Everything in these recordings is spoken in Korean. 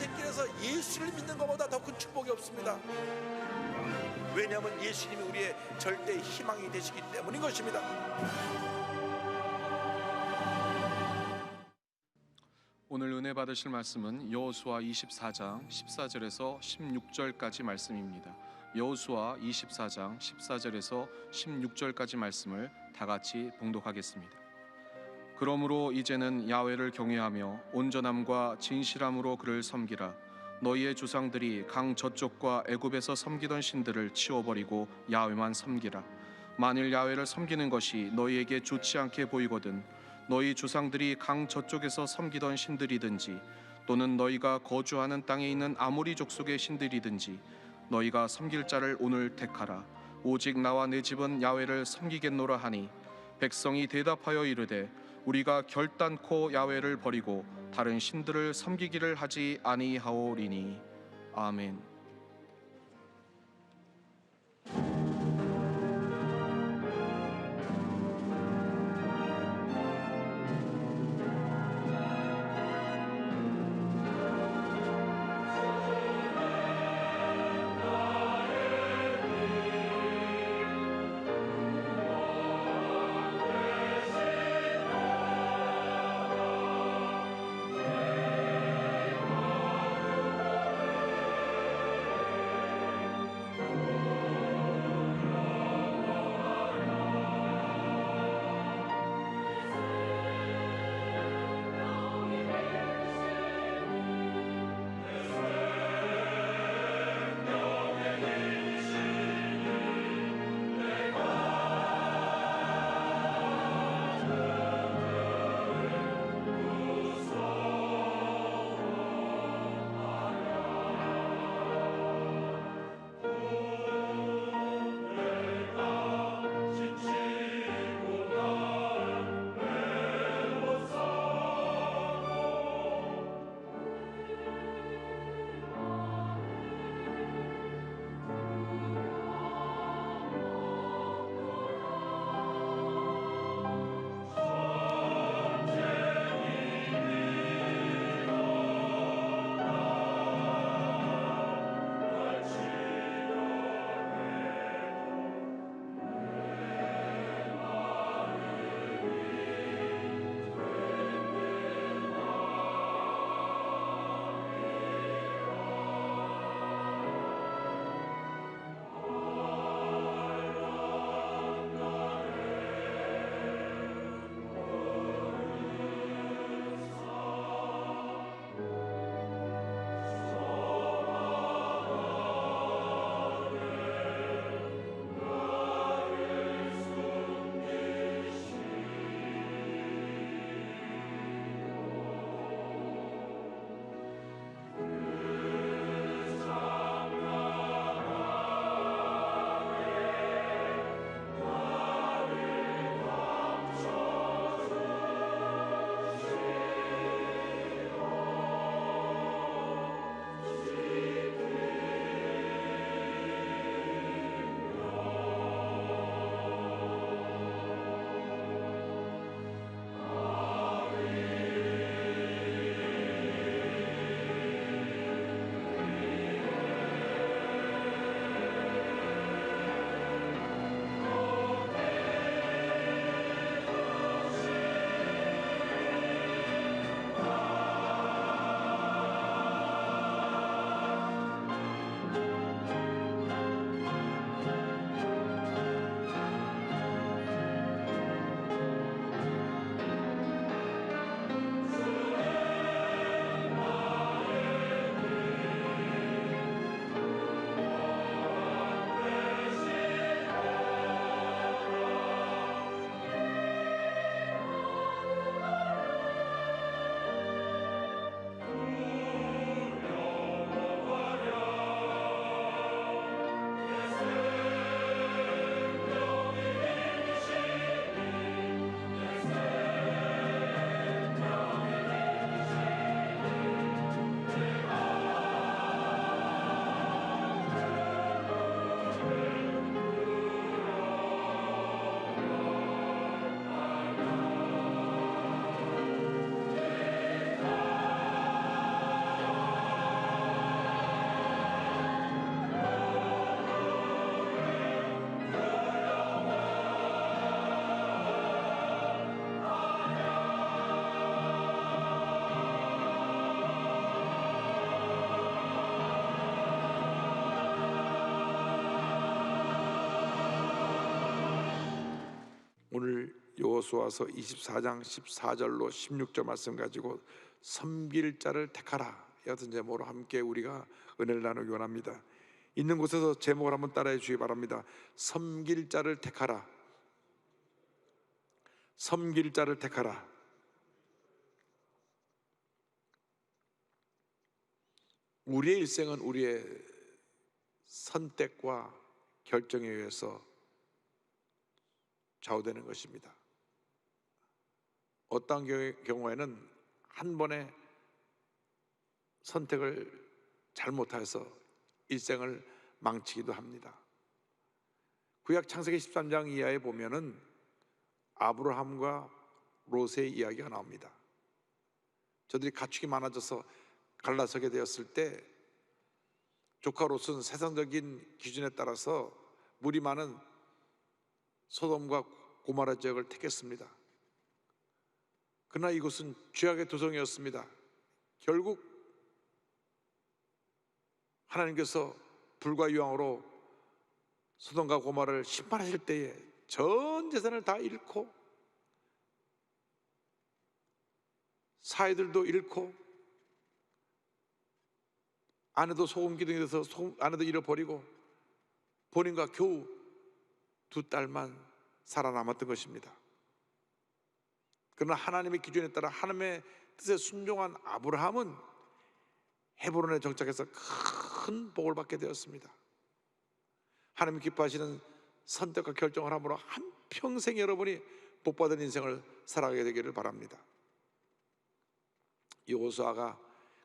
인생 길에서 예수를 믿는 것보다 더 큰 축복이 없습니다. 왜냐하면 예수님이 우리의 절대 희망이 되시기 때문인 것입니다. 오늘 은혜 받으실 말씀은 여호수아 24장 14절에서 16절까지 말씀입니다. 여호수아 24장 14절에서 16절까지 말씀을 다 같이 봉독하겠습니다. 그러므로 이제는 야훼를 경외하며 온전함과 진실함으로 그를 섬기라. 너희의 조상들이 강 저쪽과 애굽에서 섬기던 신들을 치워버리고 야훼만 섬기라. 만일 야훼를 섬기는 것이 너희에게 좋지 않게 보이거든 너희 조상들이 강 저쪽에서 섬기던 신들이든지 또는 너희가 거주하는 땅에 있는 아모리 족속의 신들이든지 너희가 섬길 자를 오늘 택하라. 오직 나와 내 집은 야훼를 섬기겠노라 하니 백성이 대답하여 이르되 우리가 결단코 야훼를 버리고 다른 신들을 섬기기를 하지 아니하오리니. 아멘. 여호수아서 24장 14절로 16절 말씀 가지고 섬길 자를 택하라 여튼 제목으로 함께 우리가 은혜를 나누기 원합니다. 있는 곳에서 제목을 한번 따라해 주시기 바랍니다. 섬길 자를 택하라. 섬길 자를 택하라. 우리의 일생은 우리의 선택과 결정에 의해서 좌우되는 것입니다. 어떤 경우에는 한 번의 선택을 잘못해서 일생을 망치기도 합니다. 구약 창세기 13장 이하에 보면은 아브라함과 롯의 이야기가 나옵니다. 저들이 가축이 많아져서 갈라서게 되었을 때 조카 롯은 세상적인 기준에 따라서 물이 많은 소돔과 고모라 지역을 택했습니다. 그러나 이곳은 죄악의 도성이었습니다. 결국 하나님께서 불과 유황으로 소돔과 고모라를 심판하실 때에 전 재산을 다 잃고 사이들도 잃고 아내도 소금 기둥이 돼서 아내도 잃어버리고 본인과 겨우 두 딸만 살아남았던 것입니다. 그러나 하나님의 기준에 따라 하나님의 뜻에 순종한 아브라함은 헤브론에 정착해서 큰 복을 받게 되었습니다. 하나님 기뻐하시는 선택과 결정을 함으로 한평생 여러분이 복받은 인생을 살아가게 되기를 바랍니다. 여호수아가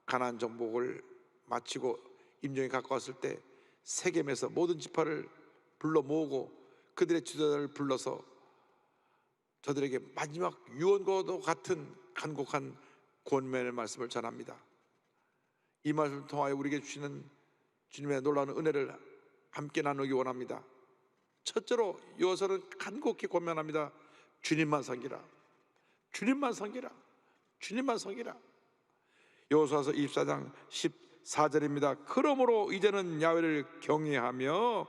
가나안 정복을 마치고 임종이 가까웠을 때 세겜에서 모든 지파를 불러 모으고 그들의 지도자를 불러서 저들에게 마지막 유언과도 같은 간곡한 권면의 말씀을 전합니다. 이 말씀을 통하여 우리에게 주시는 주님의 놀라운 은혜를 함께 나누기 원합니다. 첫째로 여호수아는 간곡히 권면합니다. 주님만 섬기라. 주님만 섬기라. 주님만 섬기라. 여호수아서 24장 14절입니다. 그러므로 이제는 야훼를 경외하며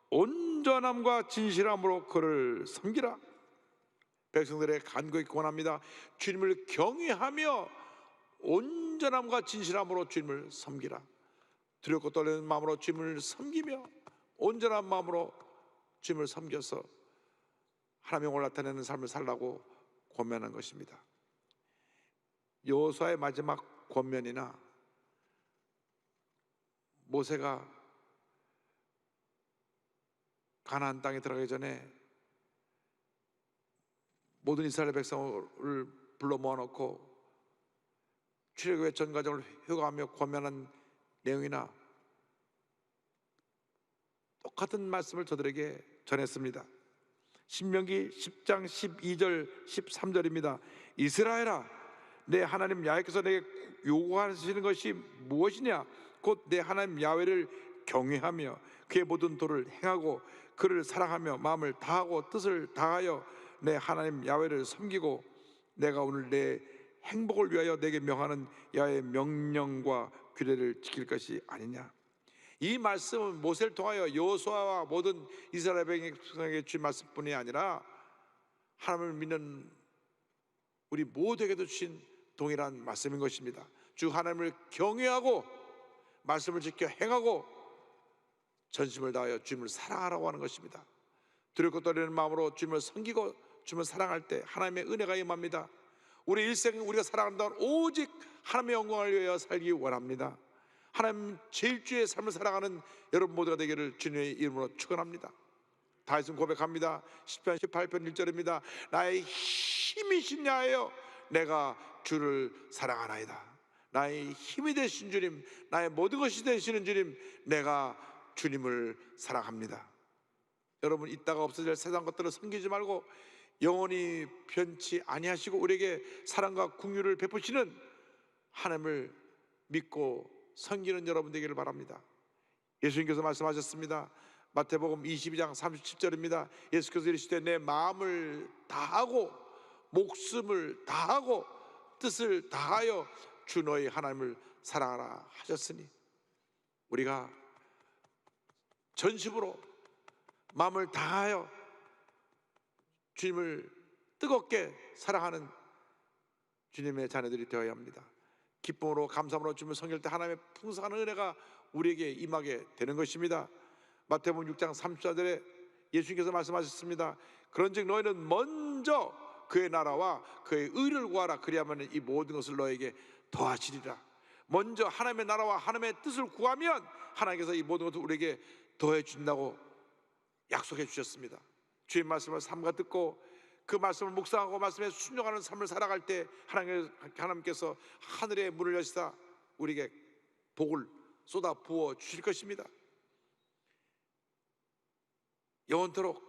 온전함과 진실함으로 그를 섬기라. 백성들의 간곡히 권합니다. 주님을 경외하며 온전함과 진실함으로 주님을 섬기라. 두렵고 떨리는 마음으로 주님을 섬기며 온전한 마음으로 주님을 섬겨서 하나님의 영광을 나타내는 삶을 살라고 권면한 것입니다. 여호수아의 마지막 권면이나 모세가 가나안 땅에 들어가기 전에 모든 이스라엘 백성을 불러 모아놓고 출애굽의 전 과정을 효과하며 권면한 내용이나 똑같은 말씀을 저들에게 전했습니다. 신명기 10장 12절 13절입니다. 이스라엘아, 내 하나님 야훼께서 내게 요구하시는 것이 무엇이냐? 곧 내 하나님 야훼를 경외하며 그의 모든 도를 행하고 그를 사랑하며 마음을 다하고 뜻을 다하여 내 하나님 야훼를 섬기고 내가 오늘 내 행복을 위하여 내게 명하는 야훼의 명령과 규례를 지킬 것이 아니냐. 이 말씀은 모세를 통하여 여호수아와 모든 이스라엘 백성에게 주신 말씀뿐이 아니라 하나님을 믿는 우리 모두에게도 주신 동일한 말씀인 것입니다. 주 하나님을 경외하고 말씀을 지켜 행하고 전심을 다하여 주님을 사랑하라고 하는 것입니다. 두렵고 떨리는 마음으로 주님을 섬기고 주님을 사랑할 때 하나님의 은혜가 임합니다. 우리 일생은 우리가 살아간다면 오직 하나님의 영광을 위하여 살기 원합니다. 하나님 제일주의 삶을 살아가는 여러분 모두가 되기를 주님의 이름으로 축원합니다. 다윗은 고백합니다. 10편 18편 1절입니다. 나의 힘이신 야훼여 내가 주를 사랑하나이다. 나의 힘이 되신 주님, 나의 모든 것이 되시는 주님, 내가 주님을 사랑합니다. 여러분, 있다가 없어질 세상 것들을 섬기지 말고 영원히 변치 아니하시고 우리에게 사랑과 긍휼을 베푸시는 하나님을 믿고 섬기는 여러분 되기를 바랍니다. 예수님께서 말씀하셨습니다. 마태복음 22장 37절입니다. 예수께서 이르시되 내 마음을 다하고 목숨을 다하고 뜻을 다하여 주 너희 하나님을 사랑하라 하셨으니 우리가 전심으로 마음을 다하여 주님을 뜨겁게 사랑하는 주님의 자녀들이 되어야 합니다. 기쁨으로 감사함으로 주님을 섬길 때 하나님의 풍성한 은혜가 우리에게 임하게 되는 것입니다. 마태복음 6장 30절에 예수님께서 말씀하셨습니다. 그런즉 너희는 먼저 그의 나라와 그의 의를 구하라. 그리하면 이 모든 것을 너에게 더하시리라. 먼저 하나님의 나라와 하나님의 뜻을 구하면 하나님께서 이 모든 것을 우리에게 더해 준다고 약속해 주셨습니다. 주의 말씀을 삼가 듣고 그 말씀을 묵상하고 말씀에 순종하는 삶을 살아갈 때 하나님께서 하늘의 문을 여시사 우리에게 복을 쏟아 부어 주실 것입니다. 영원토록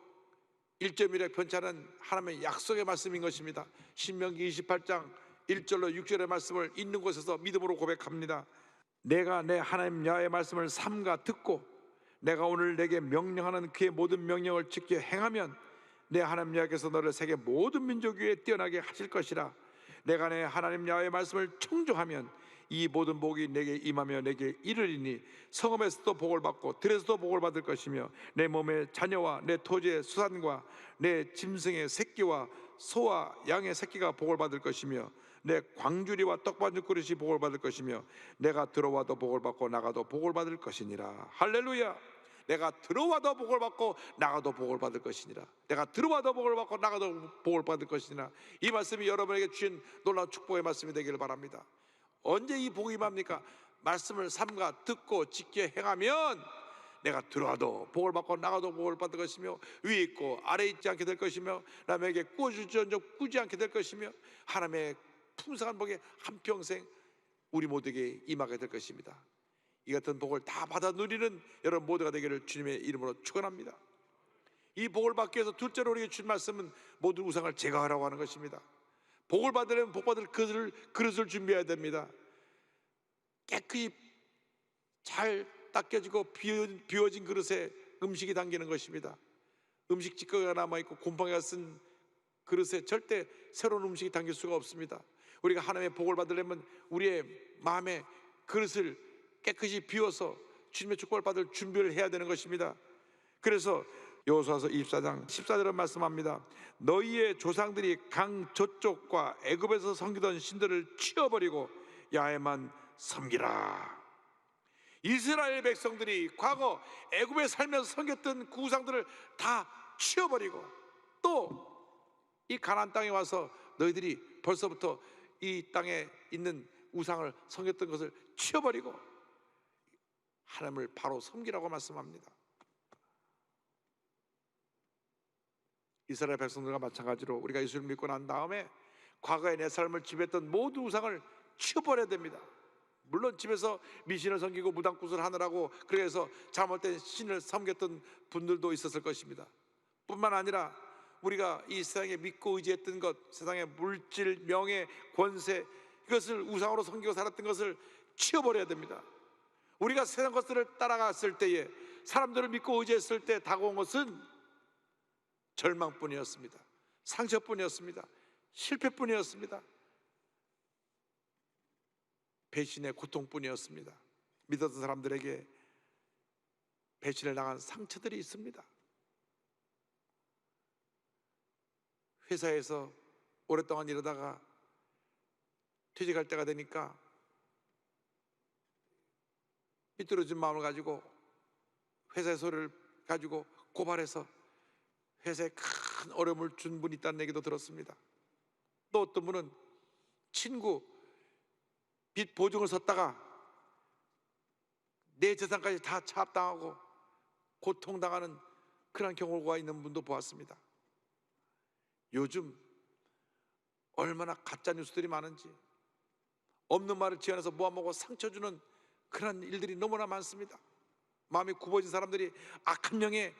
1.1에 편치 않은 하나님의 약속의 말씀인 것입니다. 신명기 28장 1절로 6절의 말씀을 있는 곳에서 믿음으로 고백합니다. 내가 내 하나님 여호와의 말씀을 삼가 듣고 내가 오늘 내게 명령하는 그의 모든 명령을 지켜 행하면 내 하나님 여호와께서 너를 세계 모든 민족 위에 뛰어나게 하실 것이라. 내가 내 하나님 여호와의 말씀을 청종하면 이 모든 복이 내게 임하며 내게 이르리니 성읍에서도 복을 받고 들에서도 복을 받을 것이며 내 몸의 자녀와 내 토지의 수산과 내 짐승의 새끼와 소와 양의 새끼가 복을 받을 것이며 내 광주리와 떡반죽 그릇이 복을 받을 것이며 내가 들어와도 복을 받고 나가도 복을 받을 것이니라. 할렐루야. 내가 들어와도 복을 받고 나가도 복을 받을 것이니라. 내가 들어와도 복을 받고 나가도 복을 받을 것이니라. 이 말씀이 여러분에게 주신 놀라운 축복의 말씀이 되기를 바랍니다. 언제 이 복이 임합니까? 말씀을 삼가 듣고 지켜 행하면 내가 들어와도 복을 받고 나가도 복을 받을 것이며 위에 있고 아래에 있지 않게 될 것이며 남에게 꾸어줄지언정 꾸지 않게 될 것이며 하나님의 풍성한 복에 한평생 우리 모두에게 임하게 될 것입니다. 이 같은 복을 다 받아 누리는 여러분 모두가 되기를 주님의 이름으로 축원합니다. 이 복을 받기 위해서 둘째로 우리에게 준 말씀은 모든 우상을 제거하라고 하는 것입니다. 복을 받으려면 복 받을 그릇을 준비해야 됩니다. 깨끗이 잘 닦여지고 비워진 그릇에 음식이 담기는 것입니다. 음식 찌꺼기가 남아있고 곰팡이가 쓴 그릇에 절대 새로운 음식이 담길 수가 없습니다. 우리가 하나님의 복을 받으려면 우리의 마음의 그릇을 깨끗이 비워서 주님의 축복을 받을 준비를 해야 되는 것입니다. 그래서 여호수아서 24장 14절은 말씀합니다. 너희의 조상들이 강 저쪽과 애굽에서 섬기던 신들을 치워버리고 야훼만 섬기라. 이스라엘 백성들이 과거 애굽에 살면서 섬겼던 그 우상들을 다 치워버리고 또 이 가나안 땅에 와서 너희들이 벌써부터 이 땅에 있는 우상을 섬겼던 것을 치워버리고 하나님을 바로 섬기라고 말씀합니다. 이스라엘 백성들과 마찬가지로 우리가 예수를 믿고 난 다음에 과거에 내 삶을 지배했던 모든 우상을 치워버려야 됩니다. 물론 집에서 미신을 섬기고 무당굿을 하느라고 그래서 잘못된 신을 섬겼던 분들도 있었을 것입니다. 뿐만 아니라 우리가 이 세상에 믿고 의지했던 것, 세상의 물질, 명예, 권세, 이것을 우상으로 섬기고 살았던 것을 치워버려야 됩니다. 우리가 세상 것들을 따라갔을 때에 사람들을 믿고 의지했을 때 다가온 것은 절망뿐이었습니다. 상처뿐이었습니다. 실패뿐이었습니다. 배신의 고통뿐이었습니다. 믿었던 사람들에게 배신을 당한 상처들이 있습니다. 회사에서 오랫동안 일하다가 퇴직할 때가 되니까 삐뚤어진 마음을 가지고 회사의 소리를 가지고 고발해서 회사에 큰 어려움을 준 분이 있다는 얘기도 들었습니다. 또 어떤 분은 친구 빚 보증을 섰다가 내 재산까지 다 차압당하고 고통당하는 그런 경우가 있는 분도 보았습니다. 요즘 얼마나 가짜 뉴스들이 많은지 없는 말을 지어내서 모아먹고 상처 주는 그런 일들이 너무나 많습니다. 마음이 굽어진 사람들이 악한 명에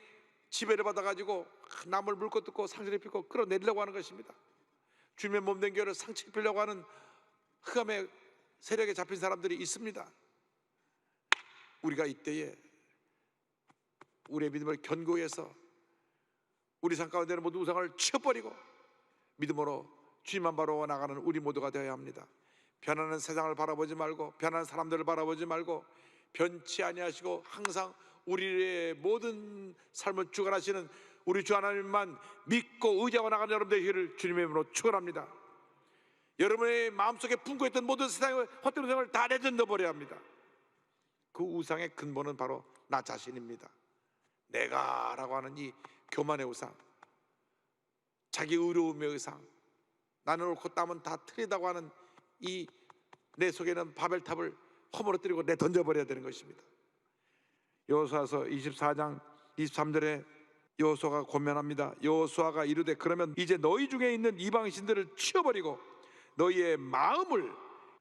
지배를 받아가지고 남을 물고 뜯고 상처를 입히고 끌어내리려고 하는 것입니다. 주님의 몸된 교회를 상처 입히려고 하는 흑암의 세력에 잡힌 사람들이 있습니다. 우리가 이때에 우리의 믿음을 견고해서 우리 삶 가운데는 모든 우상을 치워버리고 믿음으로 주님만 바라보고 나가는 우리 모두가 되어야 합니다. 변하는 세상을 바라보지 말고 변하는 사람들을 바라보지 말고 변치 아니하시고 항상 우리의 모든 삶을 주관하시는 우리 주 하나님만 믿고 의지하고 나가는 여러분들 되기를 주님의 이름으로 축원합니다. 여러분의 마음속에 품고있던 모든 세상의 헛된 우상을 다 내던져 버려야 합니다. 그 우상의 근본은 바로 나 자신입니다. 내가라고 하는 이 교만의 우상, 자기 의로움의 우상, 나는 옳고 땀은 다 틀리다고 하는 이 내 속에는 바벨탑을 허물어뜨리고 내던져버려야 되는 것입니다. 여호수아서 24장 23절에 여호수아가 권면합니다. 여호수아가 이르되 그러면 이제 너희 중에 있는 이방신들을 치워버리고 너희의 마음을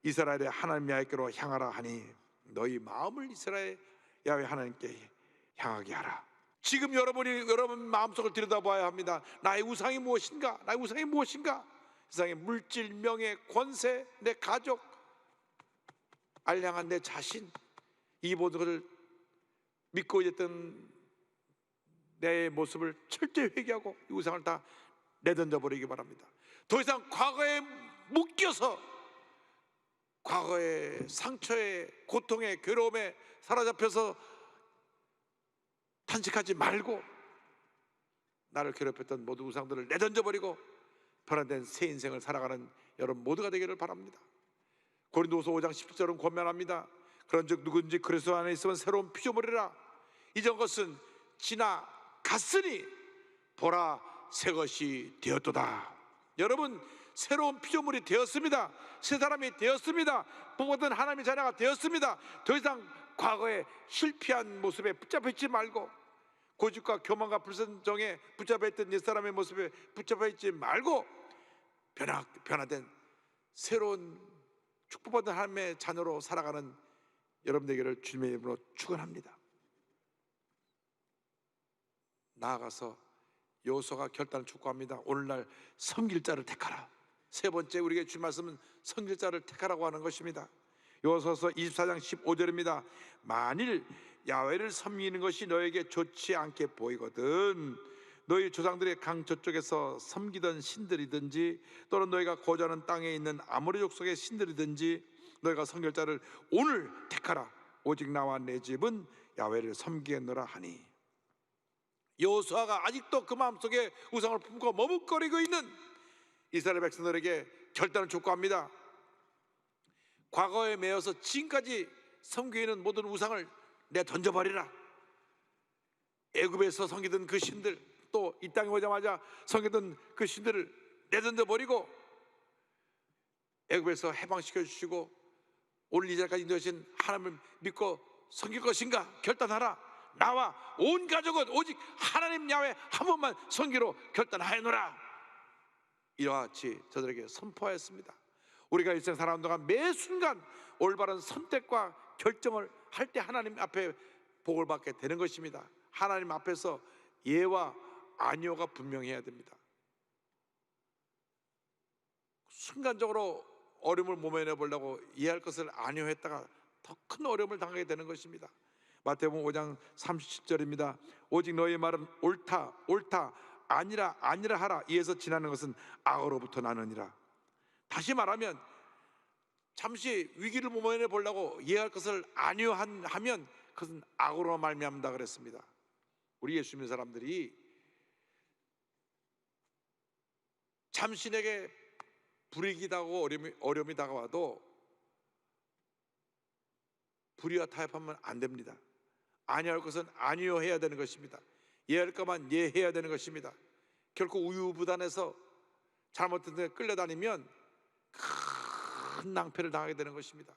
이스라엘의 하나님 야훼께로 향하라 하니, 너희 마음을 이스라엘 야훼 하나님께 향하게 하라. 지금 여러분 마음속을 들여다봐야 합니다. 나의 우상이 무엇인가? 나의 우상이 무엇인가? 세상의 물질, 명예, 권세, 내 가족, 알량한 내 자신, 이 모든 것을 믿고 있던 내 모습을 철저히 회개하고 이 우상을 다 내던져 버리기 바랍니다. 더 이상 과거에 묶여서 과거의 상처에, 고통에, 괴로움에 사로잡혀서 탄식하지 말고 나를 괴롭혔던 모든 우상들을 내던져 버리고 변화된 새 인생을 살아가는 여러분 모두가 되기를 바랍니다. 고린도후서 5장 17절은 권면합니다. 그런즉 누구든지 그리스도 안에 있으면 새로운 피조물이라, 이전 것은 지나갔으니 보라 새 것이 되었도다. 여러분 새로운 피조물이 되었습니다. 새 사람이 되었습니다. 복받은 하나님의 자녀가 되었습니다. 더 이상 과거에 실패한 모습에 붙잡혀 있지 말고, 고집과 교만과 불순종에 붙잡혀 있던 옛사람의 모습에 붙잡혀 있지 말고 변화된 새로운 축복받은 하나님의 자녀로 살아가는 여러분 되기를 주님의 이름으로 축원합니다. 나아가서 여호수아가 결단을 촉구합니다. 오늘날 섬길 자를 택하라. 세 번째 우리에게 주신 말씀은 섬길 자를 택하라고 하는 것입니다. 여호수아서 24장 15절입니다. 만일 야훼를 섬기는 것이 너에게 좋지 않게 보이거든 너희 조상들의 강 저쪽에서 섬기던 신들이든지 또는 너희가 거주하는 땅에 있는 아모리 족속의 신들이든지 너희가 섬길 자를 오늘 택하라. 오직 나와 내 집은 야훼를 섬기겠노라 하니, 여호수아가 아직도 그 마음속에 우상을 품고 머뭇거리고 있는 이스라엘 백성들에게 결단을 촉구합니다. 과거에 매여서 지금까지 섬기는 모든 우상을 내 던져버리라. 애굽에서 섬기던 그 신들, 또 이 땅에 오자마자 섬기던 그 신들을 내던져버리고 애굽에서 해방시켜 주시고 오늘 이 자리까지 인도하신 하나님을 믿고 섬길 것인가 결단하라. 나와 온 가족은 오직 하나님 야훼 한 번만 섬기로 결단하여노라. 이와 같이 저들에게 선포하였습니다. 우리가 일생 살아가는 동안 매 순간 올바른 선택과 결정을 할 때 하나님 앞에 복을 받게 되는 것입니다. 하나님 앞에서 예와 아니오가 분명해야 됩니다. 순간적으로 어려움을 모면해 보려고 이해할 것을 아니오했다가 더 큰 어려움을 당하게 되는 것입니다. 마태복음 5장 37절입니다. 오직 너의 말은 옳다 옳다 아니라 아니라 하라. 이에서 지나는 것은 악으로부터 나느니라. 다시 잠시 위기를 모면해 보려고 이해할 것을 아니오하면 그것은 악으로 말미암다 그랬습니다. 우리 예수 믿는 사람들이 잠시 내게 불이익이 다가오고 어려움이 다가와도 불의와 타협하면 안 됩니다. 아니할 것은 아니요 해야 되는 것입니다. 예할 것만 예해야 되는 것입니다. 결코 우유부단해서 잘못된 데 끌려다니면 큰 낭패를 당하게 되는 것입니다.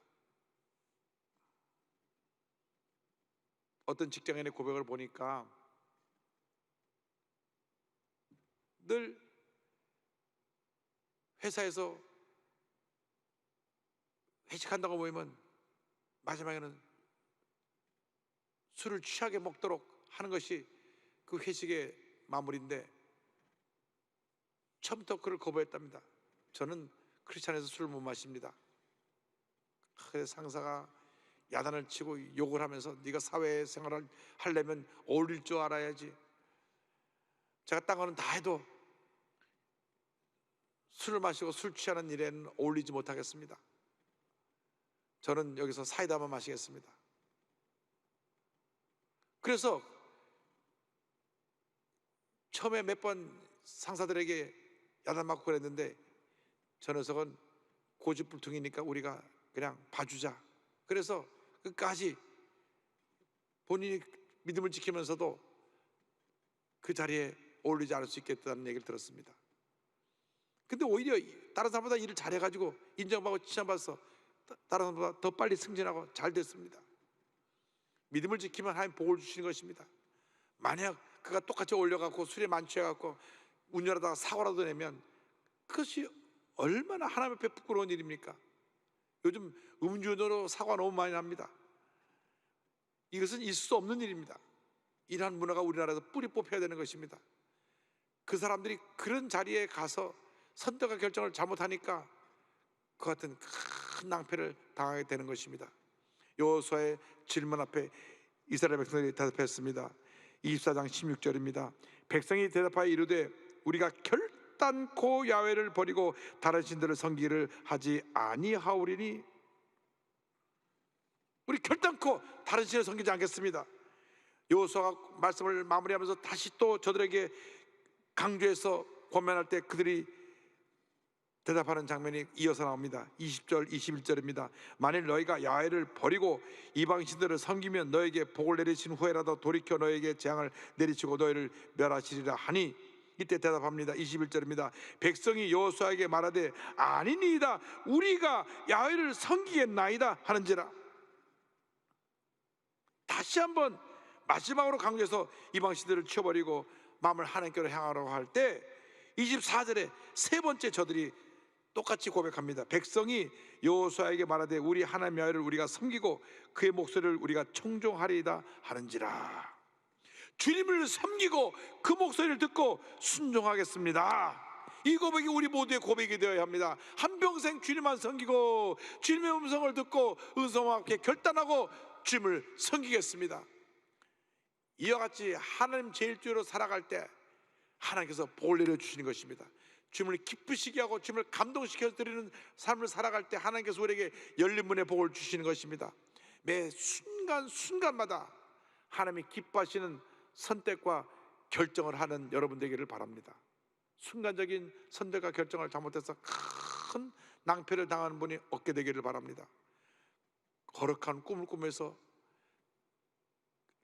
어떤 직장인의 고백을 보니까 늘 회사에서 회식한다고 모이면 마지막에는 술을 취하게 먹도록 하는 것이 그 회식의 마무리인데 처음부터 그를 거부했답니다. 저는 크리스찬에서 술을 못 마십니다. 그래서 상사가 야단을 치고 욕을 하면서 네가 사회생활을 하려면 어울릴 줄 알아야지. 제가 딴 거는 다 해도 술을 마시고 술 취하는 일에는 어울리지 못하겠습니다. 저는 여기서 사이다만 마시겠습니다. 그래서 처음에 몇 번 상사들에게 야단맞고 그랬는데 저 녀석은 고집불통이니까 우리가 그냥 봐주자. 그래서 끝까지 본인이 믿음을 지키면서도 그 자리에 어울리지 않을 수 있겠다는 얘기를 들었습니다. 근데 오히려 다른 사람보다 일을 잘해가지고 인정받고 칭찬받아서 다른 사람보다 더 빨리 승진하고 잘 됐습니다. 믿음을 지키면 하나님 복을 주시는 것입니다. 만약 그가 똑같이 올려갖고 술에 만취해갖고 운전하다가 사고라도 내면 그것이 얼마나 하나님 앞에 부끄러운 일입니까? 요즘 음주운전으로 사고가 너무 많이 납니다. 이것은 있을 수 없는 일입니다. 이러한 문화가 우리나라에서 뿌리 뽑혀야 되는 것입니다. 그 사람들이 그런 자리에 가서 선택과 결정을 잘못하니까 그 같은 큰 낭패를 당하게 되는 것입니다. 여호수아의 질문 앞에 이스라엘 백성들이 대답했습니다. 24장 16절입니다. 백성이 대답하여 이르되 우리가 결단코 야훼를 버리고 다른 신들을 섬기기를 하지 아니하오리니, 우리 결단코 다른 신을 섬기지 않겠습니다. 여호수아가 말씀을 마무리하면서 다시 또 저들에게 강조해서 권면할 때 그들이 대답하는 장면이 이어서 나옵니다. 20절 21절입니다. 만일 너희가 야훼를 버리고 이방신들을 섬기면 너에게 복을 내리신 후에라도 돌이켜 너에게 재앙을 내리치고 너희를 멸하시리라 하니, 이때 대답합니다. 21절입니다. 백성이 여호수아에게 말하되 아니니이다, 우리가 야훼를 섬기겠나이다 하는지라. 다시 한번 마지막으로 강조해서 이방신들을 치워버리고 마음을 하나님께로 향하라고 할 때 24절에 세 번째 저들이 똑같이 고백합니다. 백성이 여호수아에게 말하되 우리 하나님 야훼를 우리가 섬기고 그의 목소리를 우리가 청종하리이다 하는지라. 주님을 섬기고 그 목소리를 듣고 순종하겠습니다. 이 고백이 우리 모두의 고백이 되어야 합니다. 한평생 주님만 섬기고 주님의 음성을 듣고 은성과 함께 결단하고 주님을 섬기겠습니다. 이와 같이 하나님 제일주의로 살아갈 때 하나님께서 복을 내려주시는 것입니다. 주님을 기쁘시게 하고 주님을 감동시켜 드리는 삶을 살아갈 때 하나님께서 우리에게 열린 문의 복을 주시는 것입니다. 매 순간마다 하나님이 기뻐하시는 선택과 결정을 하는 여러분 되기를 바랍니다. 순간적인 선택과 결정을 잘못해서 큰 낭패를 당하는 분이 없게 되기를 바랍니다. 거룩한 꿈을 꾸면서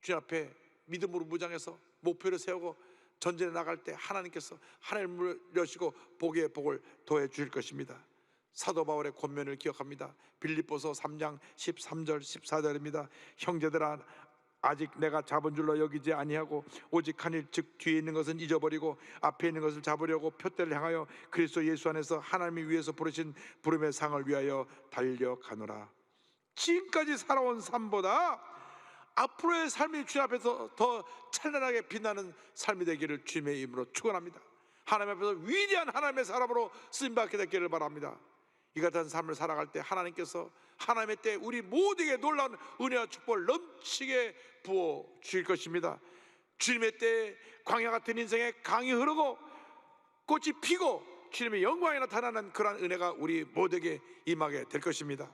주님 앞에 믿음으로 무장해서 목표를 세우고 전진해 나갈 때 하나님께서 하나님을 여시고 복의 복을 더해 주실 것입니다. 사도 바울의 권면을 기억합니다. 빌립보서 3장 13절 14절입니다. 형제들아, 아직 내가 잡은 줄로 여기지 아니하고 오직 한 일 즉 뒤에 있는 것은 잊어버리고 앞에 있는 것을 잡으려고 표대를 향하여 그리스도 예수 안에서 하나님이 위에서 부르신 부름의 상을 위하여 달려가노라. 지금까지 살아온 삶보다 앞으로의 삶이 주님 앞에서 더 찬란하게 빛나는 삶이 되기를 주님의 이름으로 축원합니다. 하나님 앞에서 위대한 하나님의 사람으로 쓰임받게 되기를 바랍니다. 이 같은 삶을 살아갈 때 하나님께서 하나님의 때 우리 모두에게 놀라운 은혜와 축복을 넘치게 부어 주실 것입니다. 주님의 때 광야 같은 인생의 강이 흐르고 꽃이 피고 주님의 영광이 나타나는 그러한 은혜가 우리 모두에게 임하게 될 것입니다.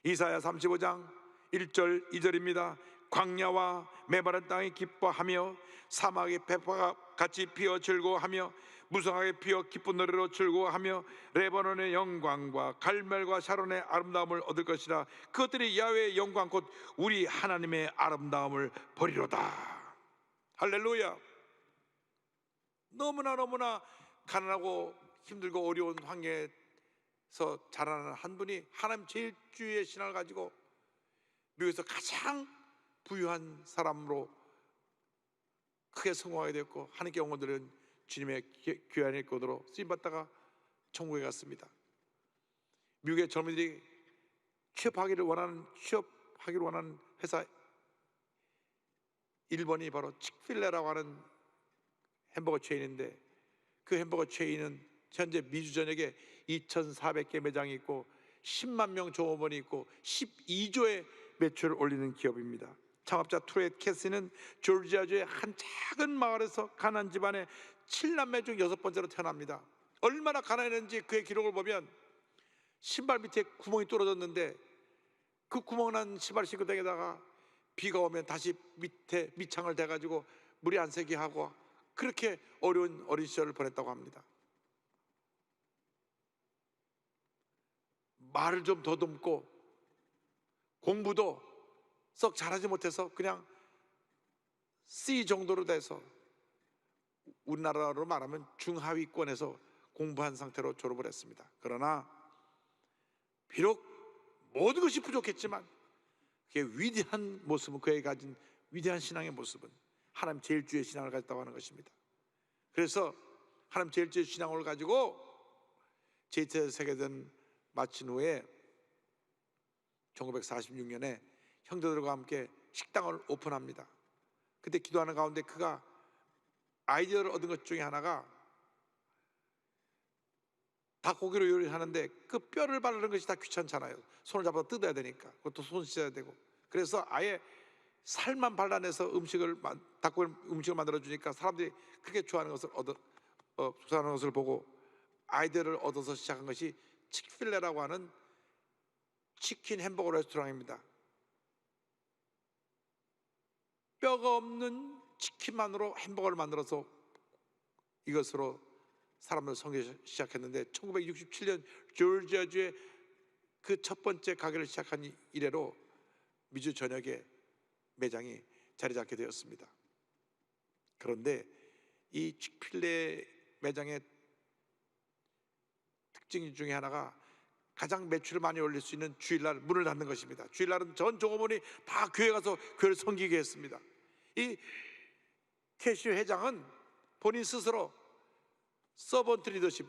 이사야 35장 1절 2절입니다. 광야와 메마른 땅이 기뻐하며 사막의 배파가 같이 피어 즐거워하며 무성하게 피어 기쁜 노래로 즐거워하며 레바논의 영광과 갈멜과 샤론의 아름다움을 얻을 것이라. 그것들이 야훼의 영광 곧 우리 하나님의 아름다움을 보리로다. 할렐루야. 너무나 가난하고 힘들고 어려운 환경에서 자라는 한 분이 하나님 제일주의의 신앙을 가지고 미국에서 가장 부유한 사람으로 크게 성공하게 되었고 하나님께 영혼들은 주님의 귀한 일꾼으로 쓰임받다가 천국에 갔습니다. 미국의 젊은이들이 취업하기를 원하는 회사 1번이 바로 칙필레라고 하는 햄버거 체인인데, 그 햄버거 체인은 현재 미주 전역에 2,400개 매장이 있고 10만 명 종업원이 있고 12조의 매출을 올리는 기업입니다. 창업자 투렛 캐시는 조지아주의 한 작은 마을에서 가난한 집안의 7남매 중 6번째로 태어납니다. 얼마나 가난했는지 그의 기록을 보면 신발 밑에 구멍이 뚫어졌는데 그 구멍난 신발 신고 다니다가 비가 오면 다시 밑에 밑창을 대가지고 물이 안 새게 하고 그렇게 어려운 어린 시절을 보냈다고 합니다. 말을 좀 더듬고 공부도 썩 잘하지 못해서 그냥 C 정도로 돼서 우리나라로 말하면 중하위권에서 공부한 상태로 졸업을 했습니다. 그러나 비록 모든 것이 부족했지만 그의 위대한 모습은, 그에 가진 위대한 신앙의 모습은 하나님 제일주의 신앙을 가졌다고 하는 것입니다. 그래서 하나님 제일주의 신앙을 가지고 제2차 세계대전 마친 후에 1946년에 형제들과 함께 식당을 오픈합니다. 그때 기도하는 가운데 그가 아이디어를 얻은 것 중에 하나가, 닭고기로 요리하는데 그 뼈를 바르는 것이 다 귀찮잖아요. 손을 잡아서 뜯어야 되니까, 그것도 손 씻어야 되고. 그래서 아예 살만 발라내서 닭고기 음식을 만들어 주니까 사람들이 그렇게 좋아하는 것을 보고 아이디어를 얻어서 시작한 것이 치크필레라고 하는 치킨 햄버거 레스토랑입니다. 뼈가 없는 치킨만으로 햄버거를 만들어서 이것으로 사람을 섬기기 시작했는데, 1967년 조지아주에 그 첫 번째 가게를 시작한 이래로 미주 전역에 매장이 자리 잡게 되었습니다. 그런데 이 치크필레 매장의 특징 중에 하나가 가장 매출을 많이 올릴 수 있는 주일날 문을 닫는 것입니다. 주일날은 전 종업원이 다 교회 가서 교회를 섬기게 했습니다. 이 캐시 회장은 본인 스스로 서번트 리더십,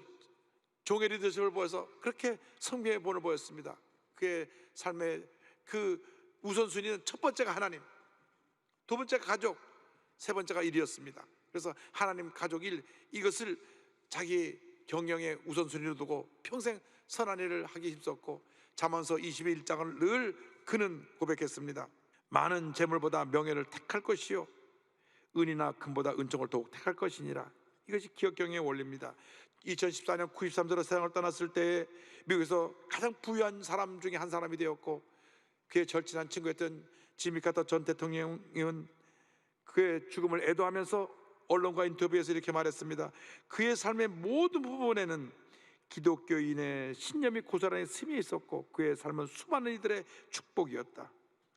종의 리더십을 보여서 그렇게 성경의 본을 보였습니다. 그의 삶의 그 우선순위는 첫 번째가 하나님, 두 번째가 가족, 세 번째가 일이었습니다. 그래서 하나님, 가족, 일, 이것을 자기 경영의 우선순위로 두고 평생 선한 일을 하기 힘썼고, 잠언서 21장을 늘 그는 고백했습니다. 많은 재물보다 명예를 택할 것이요 은이나 금보다 은총을 더욱 택할 것이니라. 이것이 기업경영의 원리입니다. 2014년 93세로 세상을 떠났을 때 미국에서 가장 부유한 사람 중에 한 사람이 되었고, 그의 절친한 친구였던 지미 카터 전 대통령은 그의 죽음을 애도하면서 언론과 인터뷰에서 이렇게 말했습니다. 그의 삶의 모든 부분에는 기독교인의 신념이 고스란히 스며 있었고, 그의 삶은 수많은 이들의 축복이었다.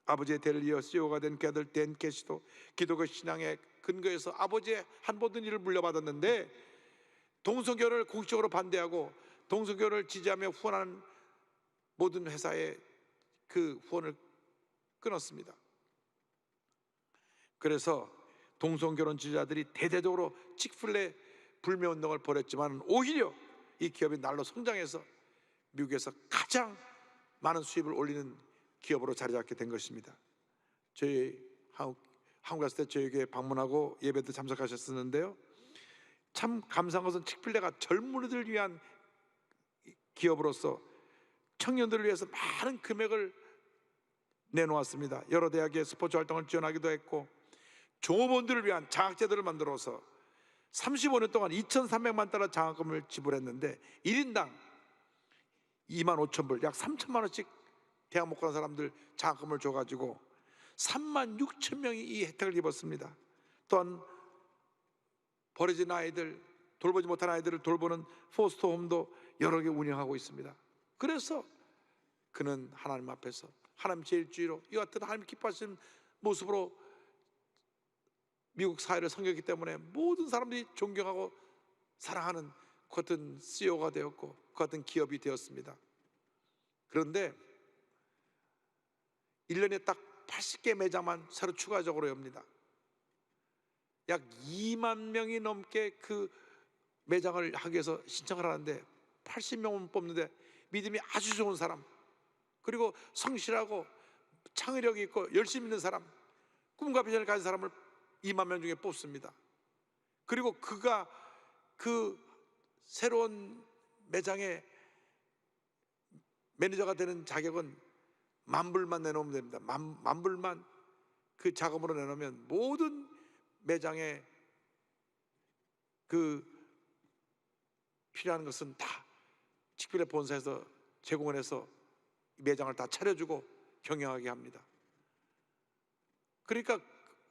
아버지의 대를 이어 CEO가 된 그 아들 댄 캐시도 기독교 신앙의 근거에서 아버지의 한 모든 일을 물려받았는데, 동성교를 공식적으로 반대하고 동성교를 지지하며 후원하는 모든 회사의 그 후원을 끊었습니다. 그래서 동성결혼 지지자들이 대대적으로 치크필레 불매운동을 벌였지만, 오히려 이 기업이 날로 성장해서 미국에서 가장 많은 수입을 올리는 기업으로 자리 잡게 된 것입니다. 저희 한국 갔을 때 저희 교회 방문하고 예배도 참석하셨었는데요, 참 감사한 것은 치크필레가 젊은이들을 위한 기업으로서 청년들을 위해서 많은 금액을 내놓았습니다. 여러 대학의 스포츠 활동을 지원하기도 했고, 종업원들을 위한 장학제도를 만들어서 35년 동안 2,300만 달러 장학금을 지불했는데 1인당 25,000불, 약 3천만 원씩 대학 못 가는 사람들 장학금을 줘가지고 36,000명이 이 혜택을 입었습니다. 또한 버려진 아이들, 돌보지 못한 아이들을 돌보는 포스터홈도 여러 개 운영하고 있습니다. 그래서 그는 하나님 앞에서 하나님 제일주의로 이와 같은 하나님 기뻐하시는 모습으로 미국 사회를 섬겼기 때문에 모든 사람들이 존경하고 사랑하는 그 같은 CEO가 되었고 그 같은 기업이 되었습니다. 그런데 1년에 딱 80개 매장만 새로 추가적으로 엽니다. 약 2만 명이 넘게 그 매장을 하기 위해서 신청을 하는데 80명은 뽑는데, 믿음이 아주 좋은 사람, 그리고 성실하고 창의력이 있고 열심히 있는 사람, 꿈과 비전을 가진 사람을 2만 명 중에 뽑습니다. 그리고 그가 그 새로운 매장의 매니저가 되는 자격은 $10,000만 내놓으면 됩니다. $10,000만 그 자금으로 내놓으면 모든 매장에 그 필요한 것은 다 치크필레 본사에서 제공을 해서 매장을 다 차려주고 경영하게 합니다. 그러니까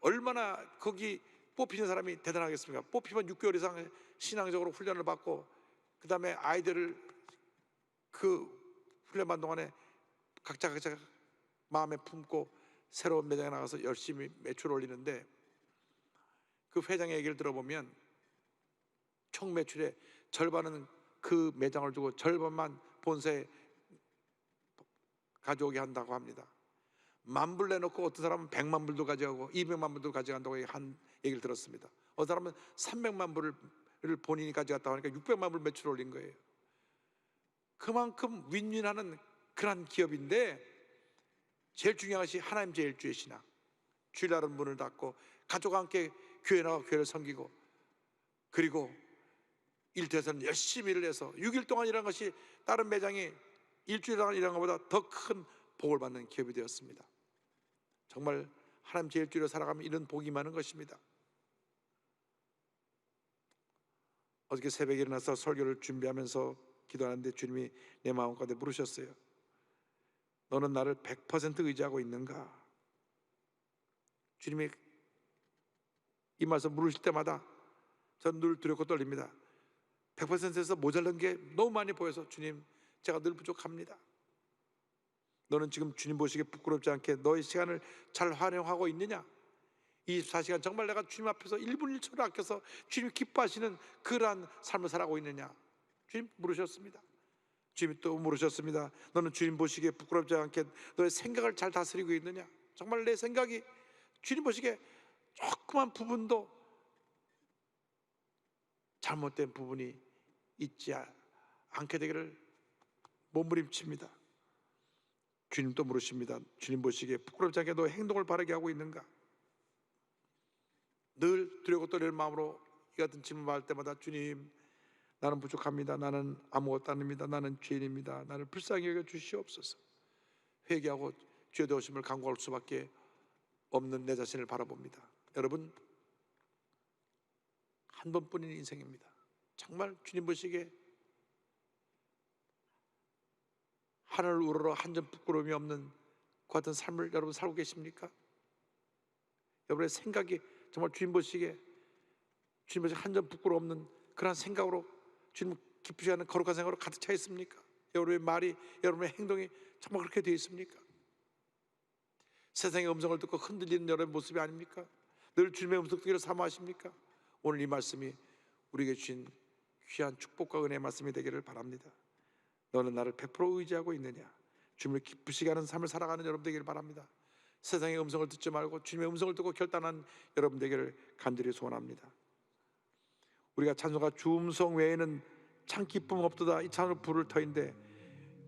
얼마나 거기 뽑히는 사람이 대단하겠습니까? 뽑히면 6개월 이상 신앙적으로 훈련을 받고 그 다음에 아이들을 그 훈련받는 동안에 각자 마음에 품고 새로운 매장에 나가서 열심히 매출을 올리는데, 그 회장의 얘기를 들어보면 총 매출의 절반은 그 매장을 두고 절반만 본사에 가져오게 한다고 합니다. 10,000불 내놓고 어떤 사람은 100만 불도 가져가고 200만 불도 가져간다고 한 얘기를 들었습니다. 어떤 사람은 300만 불을 본인이 가져갔다고 하니까 600만 불 매출을 올린 거예요. 그만큼 윈윈하는 그런 기업인데, 제일 중요한 것이 하나님 제일주의 신앙, 주일날은 문을 닫고 가족과 함께 교회 나가 교회를 섬기고, 그리고 일터에서는 열심히 일을 해서 6일 동안 일한 것이 다른 매장이 일주일 동안 일한 것보다 더 큰 복을 받는 기업이 되었습니다. 정말 하나님 제일주의로 살아가면 이런 복이 많은 것입니다. 어저께 새벽에 일어나서 설교를 준비하면서 기도하는데 주님이 내 마음 가운데 물으셨어요. 너는 나를 100% 의지하고 있는가? 주님이 이 말씀 물으실 때마다 저는 늘 두렵고 떨립니다. 100%에서 모자란 게 너무 많이 보여서 주님, 제가 늘 부족합니다. 너는 지금 주님 보시기에 부끄럽지 않게 너의 시간을 잘 활용하고 있느냐? 24시간 정말 내가 주님 앞에서 1분 1초를 아껴서 주님 기뻐하시는 그러한 삶을 살아가고 있느냐? 주님 물으셨습니다. 주님이 또 물으셨습니다. 너는 주님 보시기에 부끄럽지 않게 너의 생각을 잘 다스리고 있느냐? 정말 내 생각이 주님 보시기에 조그만 부분도 잘못된 부분이 있지 않게 되기를 몸부림칩니다. 주님 또 물으십니다. 주님 보시기에 부끄럽지 않게 너의 행동을 바르게 하고 있는가? 늘 두려워 떨리는 마음으로 이 같은 질문 받을 때마다 주님, 나는 부족합니다. 나는 아무것도 아닙니다. 나는 죄인입니다. 나를 불쌍히 여겨 주시옵소서. 회개하고 죄 되오심을 간구할 수밖에 없는 내 자신을 바라봅니다. 여러분, 한 번뿐인 인생입니다. 정말 주님 보시기에 하늘을 우러러 한 점 부끄러움이 없는 그 같은 삶을 여러분 살고 계십니까? 여러분의 생각이 정말 주님 보시기에 한 점 부끄러움 없는 그런 생각으로 주님 기쁘지 않은 거룩한 생각으로 가득 차 있습니까? 여러분의 말이, 여러분의 행동이 정말 그렇게 되어 있습니까? 세상의 음성을 듣고 흔들리는 여러분의 모습이 아닙니까? 늘 주님의 음성 듣기를 사모하십니까? 오늘 이 말씀이 우리에게 주신 귀한 축복과 은혜의 말씀이 되기를 바랍니다. 너는 나를 100% 의지하고 있느냐? 주님을 기쁘시게 하는 삶을 살아가는 여러분 되기를 바랍니다. 세상의 음성을 듣지 말고 주님의 음성을 듣고 결단한 여러분 되기를 간절히 소원합니다. 우리가 찬송가 주 음성 외에는 참 기쁨 없도다, 이 찬으로 불을 터인데,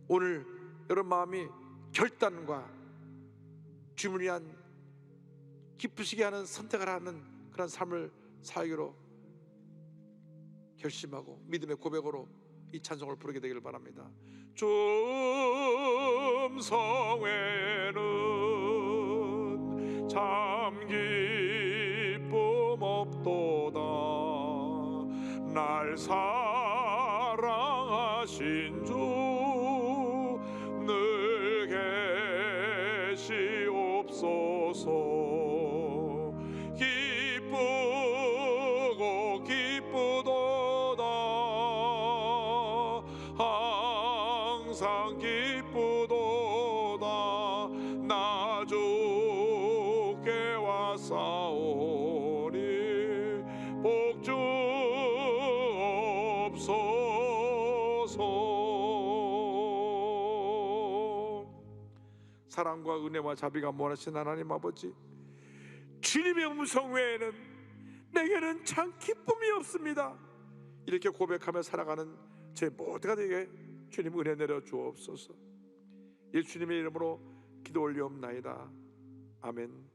오늘 여러분 마음이 결단과 주님을 위한 기쁘시게 하는 선택을 하는 그런 삶을 살기로 결심하고 믿음의 고백으로 이 찬송을 부르게 되기를 바랍니다. 주 음성 외에는 참 기쁨 없도다. 날 사랑하신 주 늘 계시옵소서. 기쁘고 기쁘도다. 항상 기쁘도다. 나 주께 왔사오니 복 주옵소서. 사랑과 은혜와 자비가 무한하신 하나님 아버지, 주님의 음성 외에는 내게는 참 기쁨이 없습니다. 이렇게 고백하며 살아가는 제 모두가 되게 주님 은혜 내려 주옵소서. 예수님의 이름으로 기도 올리옵나이다. 아멘.